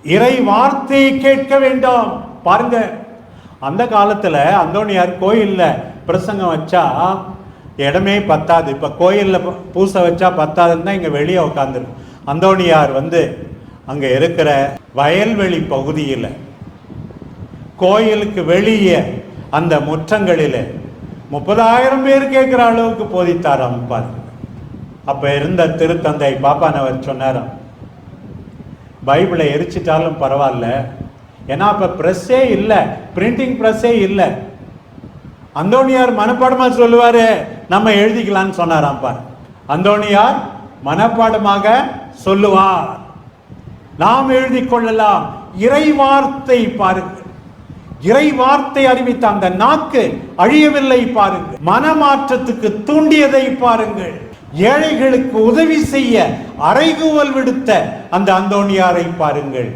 இறை வார்த்தையை கேட்க வேண்டாம். பாருங்க, அந்த காலத்துல அந்தோணியார் கோயில்ல பிரசங்கம் வச்சா இடமே பத்தாது. இப்ப கோயில்ல பூசை வச்சா பத்தாதுன்னா இங்க வெளியே உட்காந்துரும். அந்தோணியார் அங்க இருக்கிற வயல்வெளி பகுதியில் கோயிலுக்கு வெளியே அந்த முற்றங்களில் 30,000 பேர் கேட்கிற அளவுக்கு போதித்தாராம். பாருங்க, அப்ப இருந்த திருத்தந்தை பாப்பானவர் சொன்னாராம், பைபிளை எரிச்சிட்டாலும் பரவாயில்ல, ஏன்னா அப்ப பிரஸ்ஸே இல்லை, பிரிண்டிங் பிரஸ்ஸே இல்லை. அந்தோணியார் மனப்பாடமா சொல்லுவாரு, நம்ம எழுதிக்கலான்னு சொன்னாராம். பாரு, அந்தோணியார் மனப்பாடமாக சொல்லுவார், நாம் எழுதி கொள்ளலாம். இறை வார்த்தை பாருங்க, இறை வார்த்தை அறிவித்த அந்த நாக்கு அழியவில்லை பாருங்க. மனமாற்றத்துக்கு தூண்டியதை பாருங்கள். ஏழைகளுக்கு உதவி செய்ய அறைகூவல் விடுத்த அந்த அந்தோணியாரை பாருங்கள்.